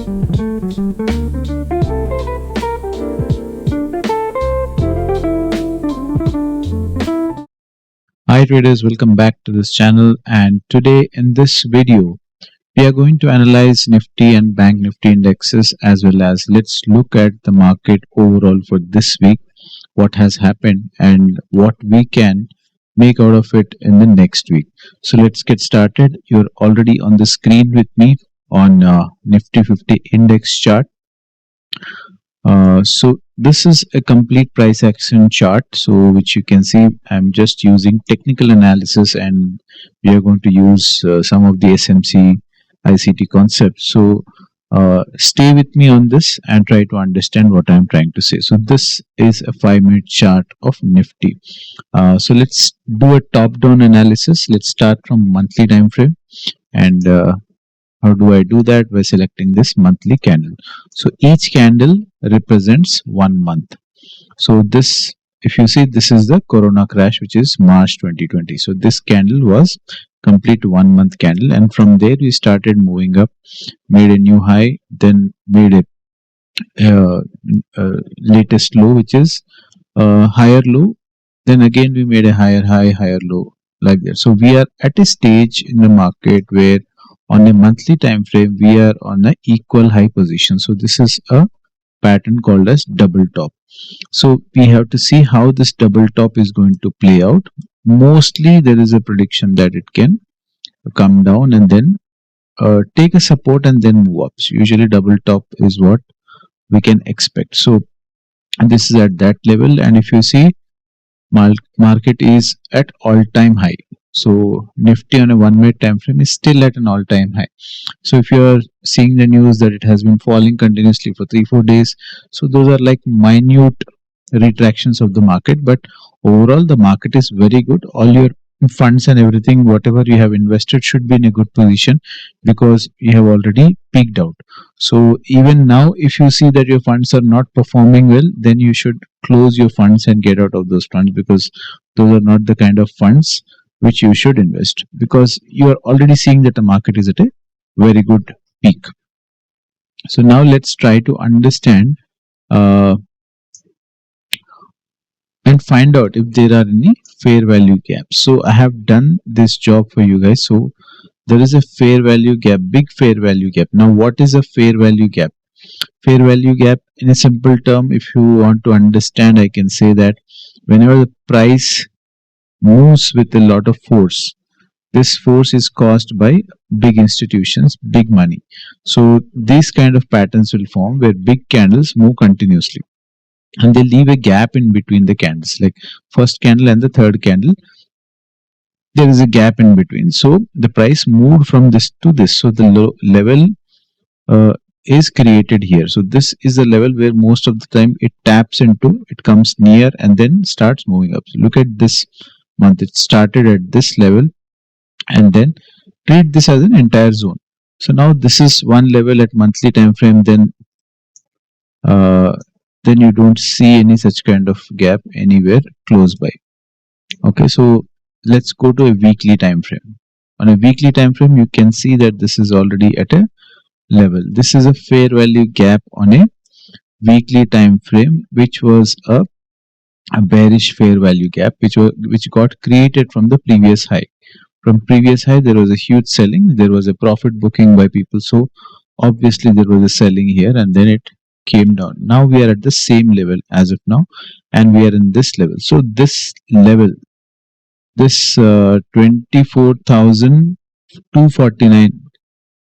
Hi traders, welcome back to this channel, and today in this video we are going to analyze Nifty and Bank Nifty indexes, as well as let's look at the market overall for this week, what has happened and what we can make out of it in the next week. So let's get started. You're already on the screen with me on Nifty 50 index chart. So this is a complete price action chart, so which you can see I'm just using technical analysis, and we are going to use some of the SMC ICT concepts. So stay with me on this and try to understand what I'm trying to say. So this is a 5-minute chart of Nifty. So let's do a top-down analysis. Let's start from monthly time frame, and how do I do that? By selecting this monthly candle. So each candle represents 1 month. So this, if you see, this is the Corona crash, which is March 2020. So this candle was complete 1 month candle, and from there we started moving up, made a new high, then made a latest low, which is higher low. Then again we made a higher high, higher low, like that. So we are at a stage in the market where on a monthly time frame we are on an equal high position. So this is a pattern called as double top. So we have to see how this double top is going to play out. Mostly there is a prediction that it can come down and then take a support and then move up. So usually double top is what we can expect. So this is at that level, and if you see, market is at all-time high. So Nifty on a 1-minute time frame is still at an all-time high. So if you are seeing the news that it has been falling continuously for 3-4 days, so those are like minute retractions of the market, but overall the market is very good. All your funds and everything, whatever you have invested, should be in a good position because you have already peaked out. So even now, if you see that your funds are not performing well, then you should close your funds and get out of those funds, because those are not the kind of funds which you should invest, because you are already seeing that the market is at a very good peak. So now let's try to understand and find out if there are any fair value gaps. So I have done this job for you guys. So there is a fair value gap, big fair value gap. Now what is a fair value gap? Fair value gap, in a simple term, if you want to understand, I can say that whenever the price moves with a lot of force, this force is caused by big institutions, big money. So these kind of patterns will form where big candles move continuously, and they leave a gap in between the candles, like first candle and the third candle, there is a gap in between. So the price moved from this to this, so the low level is created here. So this is the level where most of the time it taps into, it comes near and then starts moving up. So look at this month, it started at this level, and then treat this as an entire zone. So now this is one level at monthly time frame, then you don't see any such kind of gap anywhere close by. Okay, so let's go to a weekly time frame. On a weekly time frame, you can see that this is already at a level. This is a fair value gap on a weekly time frame, which was a bearish fair value gap, which got created from the previous high. From previous high, there was a huge selling, there was a profit booking by people, so obviously there was a selling here, and then it came down. Now we are at the same level as of now, and we are in this level. So this level, this 24,249,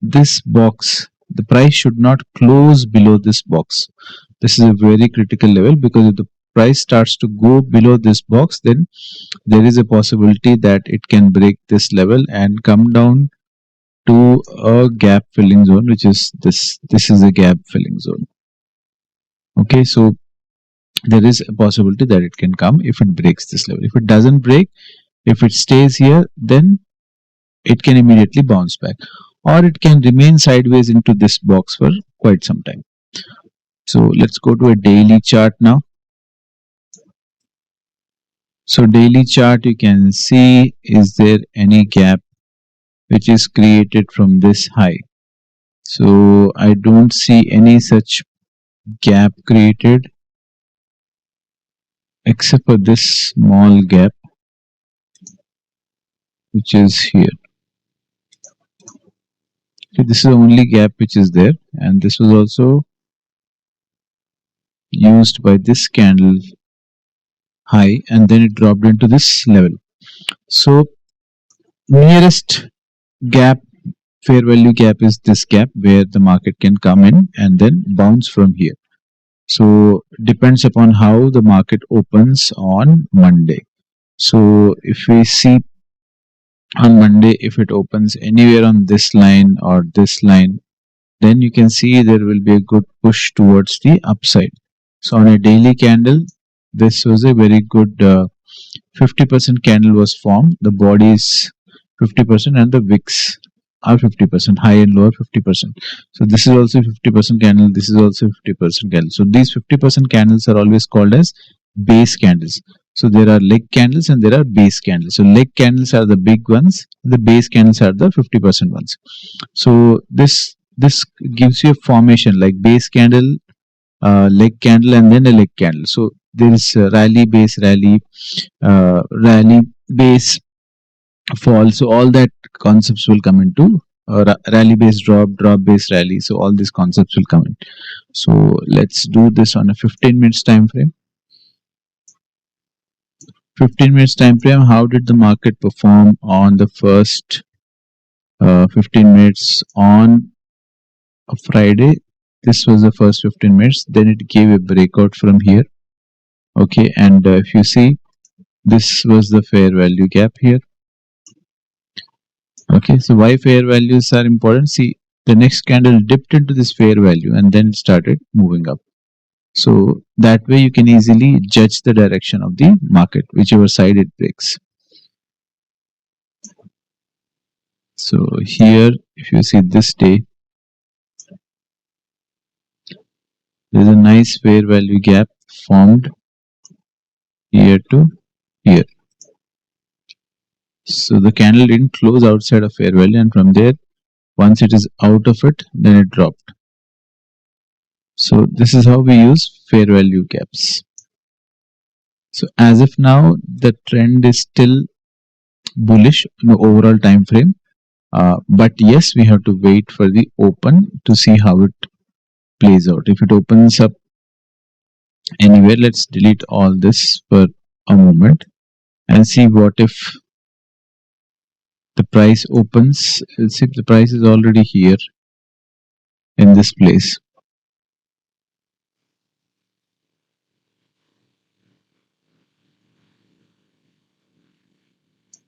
this box, the price should not close below this box. This is a very critical level, because if the price starts to go below this box, then there is a possibility that it can break this level and come down to a gap filling zone, which is this is a gap filling zone. Okay, so there is a possibility that it can come if it breaks this level. If it doesn't break, if it stays here, then it can immediately bounce back, or it can remain sideways into this box for quite some time. So let's go to a daily chart now. So daily chart, you can see, is there any gap which is created from this high? So I don't see any such gap created except for this small gap which is here. So this is the only gap which is there, and this was also used by this candle high, and then it dropped into this level. So nearest gap, fair value gap, is this gap where the market can come in and then bounce from here. So depends upon how the market opens on Monday. So if we see on Monday, if it opens anywhere on this line or this line, then you can see there will be a good push towards the upside. So on a daily candle, this was a very good 50% candle was formed. The body is 50% and the wicks are 50%, high and lower 50%. So this is also 50% candle, this is also 50% candle. So these 50% candles are always called as base candles. So there are leg candles and there are base candles. So leg candles are the big ones, the base candles are the 50% ones. So this gives you a formation like base candle, leg candle, and then a leg candle. So there is rally base, rally base, fall. So all that concepts will come into rally base drop, drop base rally. So all these concepts will come in. So let's do this on a 15 minutes time frame. 15 minutes time frame. How did the market perform on the first 15 minutes on a Friday? This was the first 15 minutes. Then it gave a breakout from here. Okay, and if you see, this was the fair value gap here. Okay, so why fair values are important? See, the next candle dipped into this fair value and then it started moving up. So that way you can easily judge the direction of the market, whichever side it breaks. So here, if you see this day, there's a nice fair value gap formed here to here. So the candle didn't close outside of fair value, and from there, once it is out of it, then it dropped. So this is how we use fair value gaps. So as of now, the trend is still bullish in the overall time frame. But yes, we have to wait for the open to see how it plays out. If it opens up anywhere, let's delete all this for a moment and see what if the price opens. Let's see if the price is already here in this place.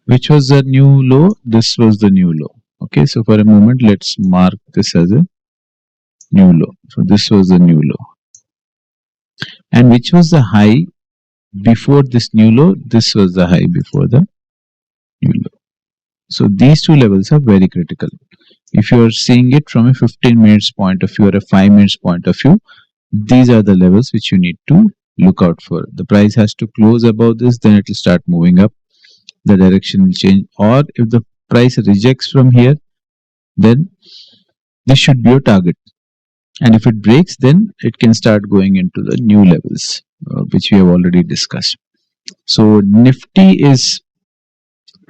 Which was the new low? This was the new low. Okay, so for a moment, let's mark this as a new low. So this was the new low. And which was the high before this new low? This was the high before the new low. So these two levels are very critical. If you are seeing it from a 15 minutes point of view or a 5 minutes point of view, these are the levels which you need to look out for. The price has to close above this, then it will start moving up. The direction will change. Or if the price rejects from here, then this should be your target. And if it breaks, then it can start going into the new levels, which we have already discussed. So Nifty is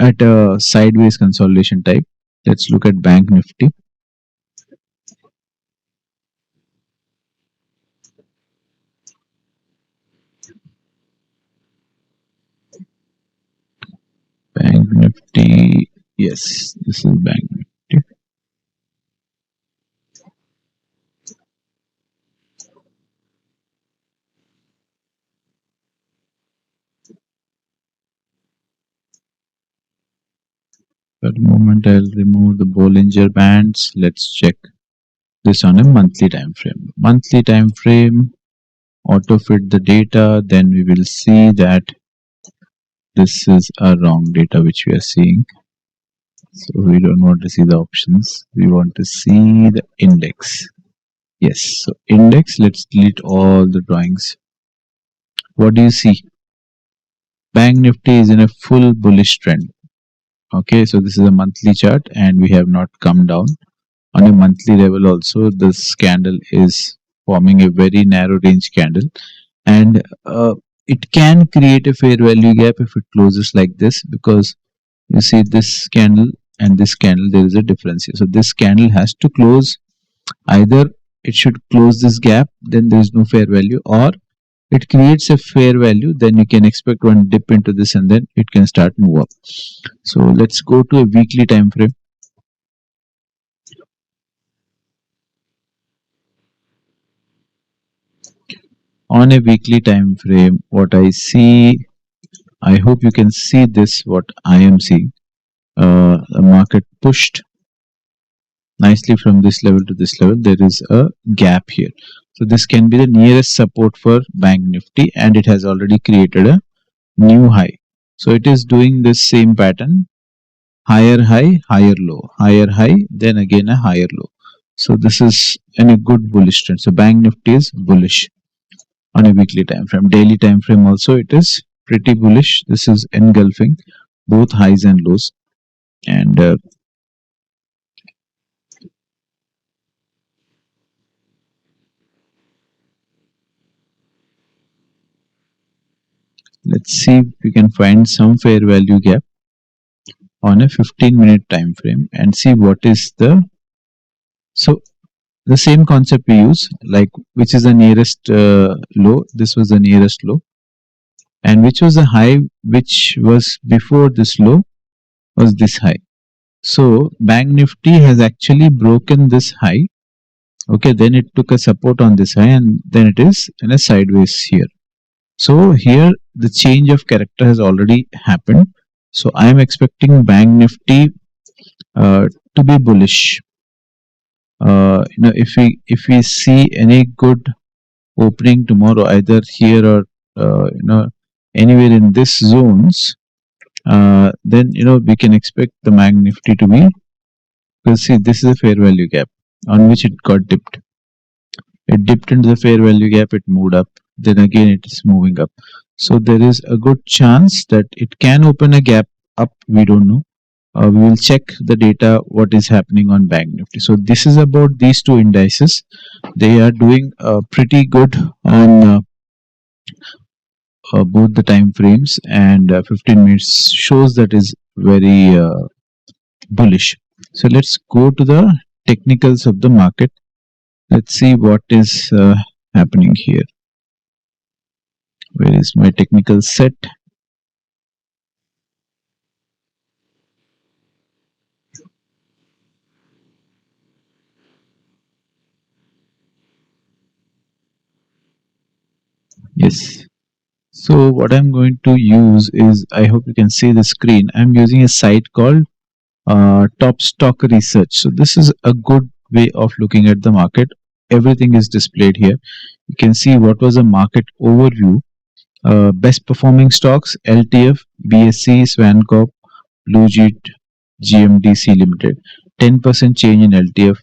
at a sideways consolidation type. Let's look at Bank Nifty. Bank Nifty, yes, this is Bank Nifty. For the moment, I'll remove the Bollinger Bands. Let's check this on a monthly time frame. Monthly time frame, auto fit the data, then we will see that this is a wrong data which we are seeing. So we don't want to see the options, we want to see the index. Yes, so index, let's delete all the drawings. What do you see? Bank Nifty is in a full bullish trend. Okay, so this is a monthly chart and we have not come down. On a monthly level also, this candle is forming a very narrow range candle, and it can create a fair value gap if it closes like this, because you see this candle and this candle, there is a difference here. So this candle has to close, either it should close this gap, then there is no fair value, or it creates a fair value, then you can expect one dip into this and then it can start move up. So let's go to a weekly time frame. On a weekly time frame, what I see, I hope you can see this, what I am seeing. The market pushed nicely from this level to this level. There is a gap here. So this can be the nearest support for Bank Nifty, and it has already created a new high. So it is doing this same pattern, higher high, higher low, higher high, then again a higher low. So this is in a good bullish trend. So Bank Nifty is bullish on a weekly time frame. Daily time frame also it is pretty bullish. This is engulfing both highs and lows, and let's see if we can find some fair value gap on a 15-minute time frame and see what is the, so the same concept we use, like which is the nearest low. This was the nearest low, and which was the high which was before this low was this high. So Bank Nifty has actually broken this high. Okay, then it took a support on this high, and then it is in a sideways here. So here the change of character has already happened. So I am expecting Bank Nifty to be bullish. If we see any good opening tomorrow, either here or anywhere in this zones, then we can expect the Bank Nifty to be. Because see, this is a fair value gap on which it got dipped. It dipped into the fair value gap, it moved up, then again it is moving up. So there is a good chance that it can open a gap up. We don't know. We will check the data, what is happening on Bank Nifty. So this is about these two indices. They are doing pretty good on both the time frames, and 15 minutes shows that is very bullish. So let's go to the technicals of the market. Let's see what is happening here. Where is my technical set? Yes. So what I'm going to use is, I hope you can see the screen. I'm using a site called Top Stock Research. So this is a good way of looking at the market. Everything is displayed here. You can see what was a market overview. Best performing stocks: LTF, BSC, Swancorp, Bluejit, GMDC Limited. 10% change in LTF.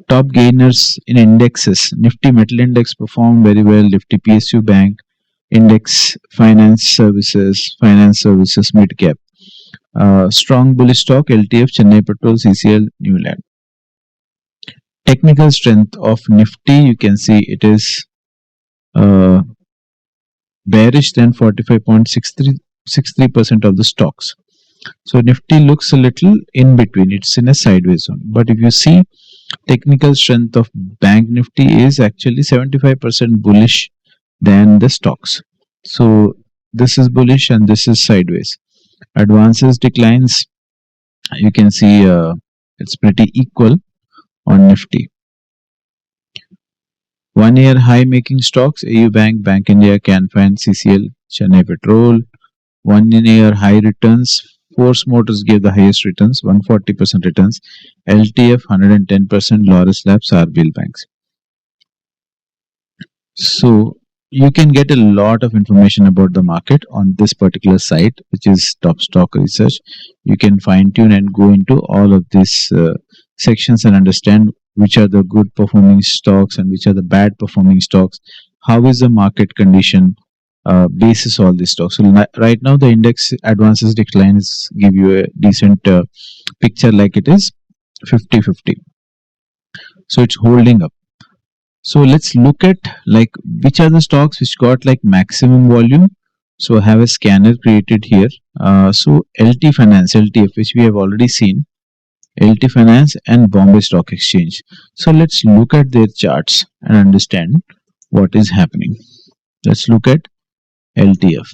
Top gainers in indexes: Nifty Metal Index performed very well. Nifty PSU Bank Index, Finance Services Mid Cap. Strong bullish stock: LTF, Chennai Petrol, CCL, Newland. Technical strength of Nifty, you can see it is bearish than 45.63% of the stocks. So Nifty looks a little in between, it's in a sideways zone. But if you see, technical strength of Bank Nifty is actually 75% bullish than the stocks. So this is bullish and this is sideways. Advances, declines, you can see it's pretty equal on Nifty. 1 year high making stocks: AU Bank, Bank India, CanFin, CCL, Chennai Petrol. 1 year high returns: Force Motors gave the highest returns, 140% returns. LTF 110%, Loris Labs, RBL Banks. So you can get a lot of information about the market on this particular site, which is Top Stock Research. You can fine tune and go into all of these sections and understand which are the good performing stocks and which are the bad performing stocks. How is the market condition basis all these stocks. So right now the index advances declines give you a decent picture, like it is 50-50. So it's holding up. So let's look at like which are the stocks which got like maximum volume. So I have a scanner created here. So LT Finance, LTF, which we have already seen, LT Finance and Bombay Stock Exchange. So let's look at their charts and understand what is happening. Let's look at LTF.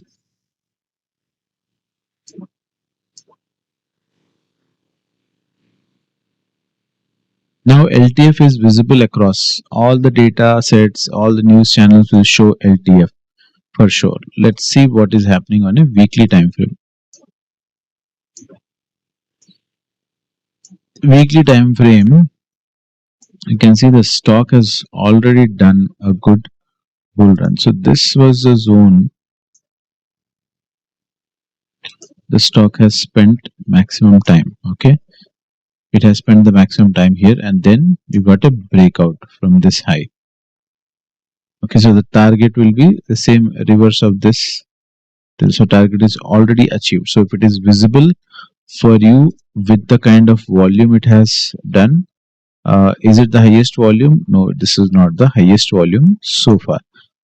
Now LTF is visible across all the data sets, all the news channels will show LTF for sure. Let's see what is happening on a weekly time frame. Weekly time frame, you can see the stock has already done a good bull run. So this was the zone the stock has spent maximum time. Okay, it has spent the maximum time here, and then you got a breakout from this high. Okay, so the target will be the same reverse of this. So target is already achieved. So if it is visible for you with the kind of volume it has done, is it the highest volume? No, this is not the highest volume so far.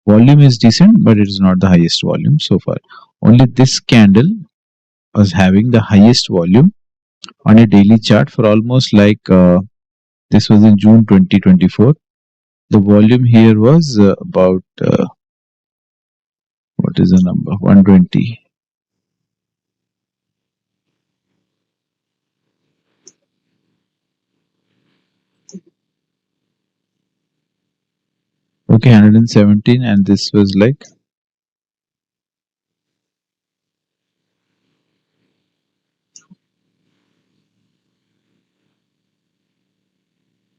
Volume is decent, but it is not the highest volume so far. Only this candle was having the highest volume on a daily chart for almost like this was in June 2024. The volume here was about what is the number, 120. Okay, 117, and this was like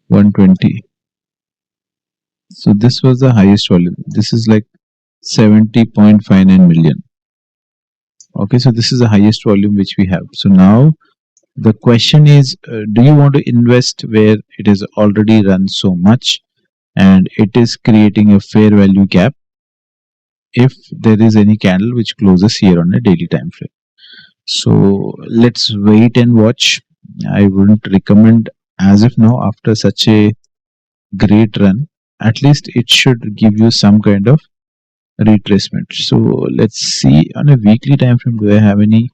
120. So this was the highest volume. This is like 70.59 million. Okay, so this is the highest volume which we have. So now the question is, do you want to invest where it has already run so much and it is creating a fair value gap if there is any candle which closes here on a daily time frame? So let's wait and watch. I wouldn't recommend as of now after such a great run. At least it should give you some kind of retracement. So let's see on a weekly time frame, do I have any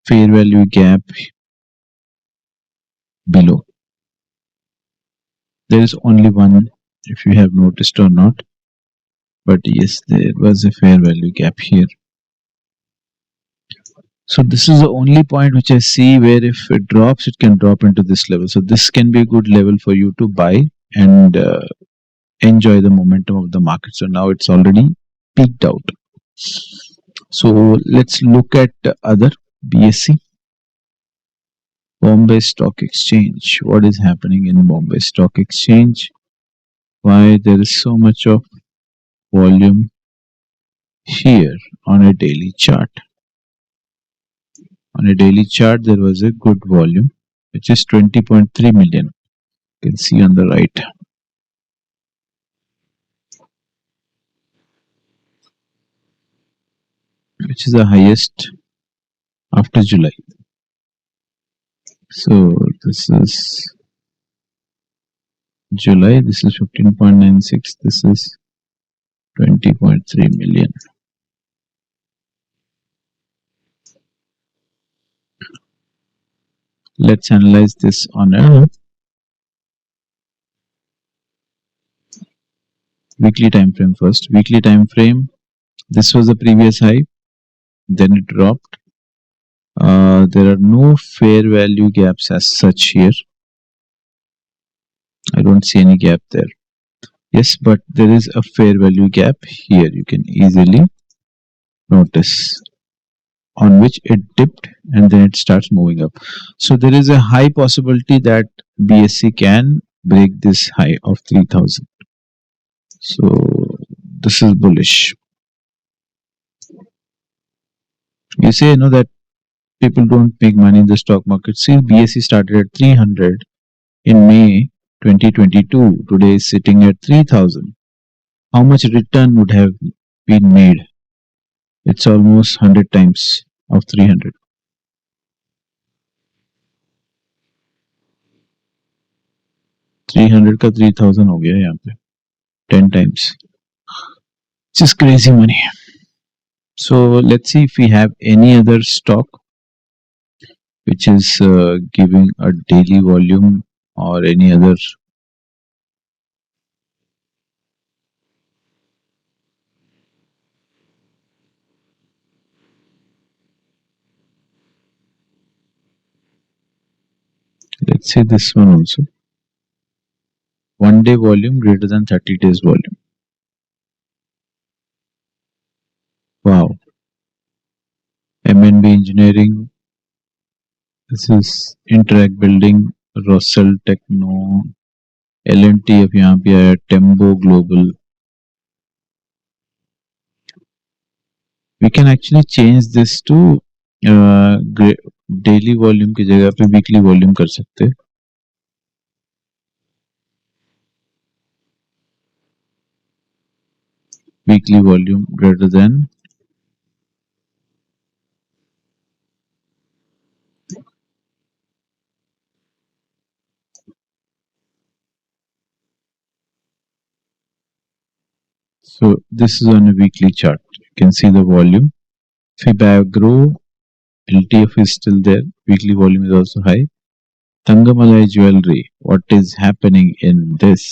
fair value gap below? There is only one, if you have noticed or not, but yes, there was a fair value gap here. So this is the only point which I see where if it drops, it can drop into this level. So this can be a good level for you to buy and enjoy the momentum of the market. So now it's already peaked out. So let's look at other BSC, Bombay Stock Exchange. What is happening in Bombay Stock Exchange? Why there is so much of volume here on a daily chart? On a daily chart, there was a good volume, which is 20.3 million. You can see on the right. Which is the highest after July. So this is July, this is 15.96, this is 20.3 million. Let's analyze this on a weekly time frame first. Weekly time frame, this was the previous high, then it dropped. There are no fair value gaps as such here. I don't see any gap there. Yes, but there is a fair value gap here. You can easily notice, on which it dipped and then it starts moving up. So there is a high possibility that BSC can break this high of 3000. So this is bullish. You say, that people don't make money in the stock market. See, BSC started at 300 in May 2022. Today is sitting at 3000. How much return would have been made? It's almost 100 times of 300. 300 का 3000 हो गया यहाँ पे 10 times. Just crazy money. So let's see if we have any other stock which is giving a daily volume or any other. Let's say this one also. 1 day volume greater than 30 days volume. Wow. MNB Engineering. This is Interact Building. Russell Techno. L&T अब यहाँ पे आया. Tembo Global. We can actually change this to daily volume की जगह पे weekly volume कर सकते हैं. Weekly volume greater than so this is on a weekly chart. You can see the volume. Fibagro LTF is still there. Weekly volume is also high. Thangamalai Jewelry. What is happening in this?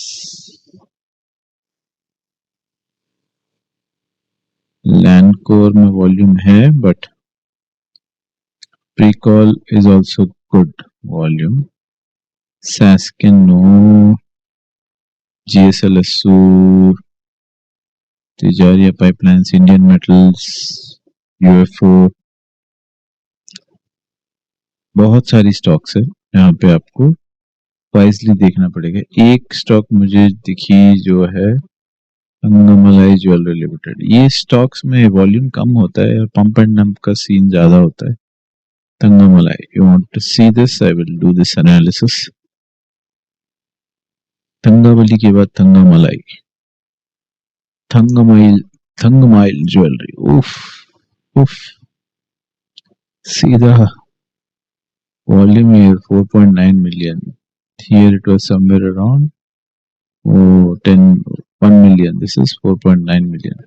Lancore में volume है, but pre-call is also good volume. Saskin no. GSLSU. Tijaria Pipelines, Indian Metals, UFO. बहुत सारी stocks है. यहाँ पे आपको wisely देखना पड़ेगा. एक स्टॉक मुझे दिखी जो है तंगमलाई ज्वेलरी लिमिटेड. ये स्टॉक्स में वॉल्यूम कम होता है और पंप एंड डंप का सीन ज्यादा होता है. Thangamayil, you want to see this, I will do this analysis. तंगावली के बाद तंगमलाई, थंगमाइल ज्वेलरी. उफ उफ, सीधा volume here 4.9 million. Here it was somewhere around 1 million. This is 4.9 million.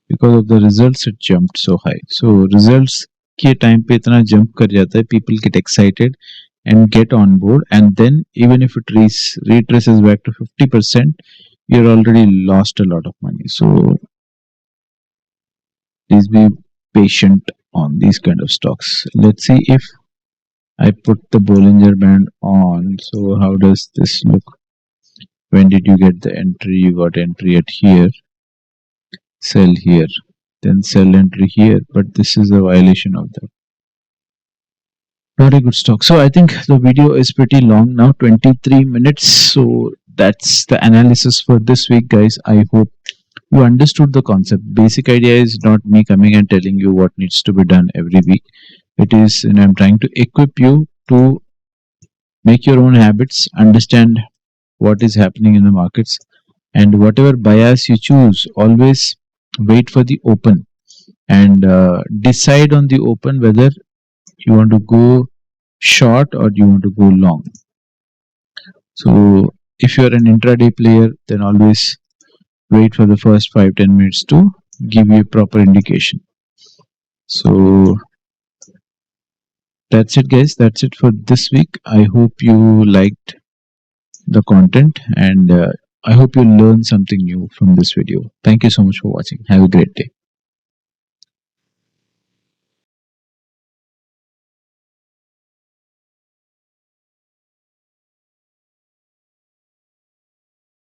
Because of the results it jumped so high. So results के time पे इतना jump कर जाता है, people get excited and get on board, and then even if it retraces back to 50%, you're already lost a lot of money. So please be patient on these kind of stocks. Let's see if I put the Bollinger Band on. So how does this look? When did you get the entry? You got entry at here, sell here, then sell entry here, but this is a violation of that. Not a good stock. So I think the video is pretty long now, 23 minutes. So that's the analysis for this week, guys. I hope you understood the concept. Basic idea is not me coming and telling you what needs to be done every week. It is, and I'm trying to equip you to make your own habits, understand what is happening in the markets, and whatever bias you choose, always wait for the open and decide on the open whether you want to go short or you want to go long. So if you're an intraday player, then always wait for the first 5-10 minutes to give you a proper indication. So that's it, guys. That's it for this week. I hope you liked the content, and I hope you learned something new from this video. Thank you so much for watching. Have a great day.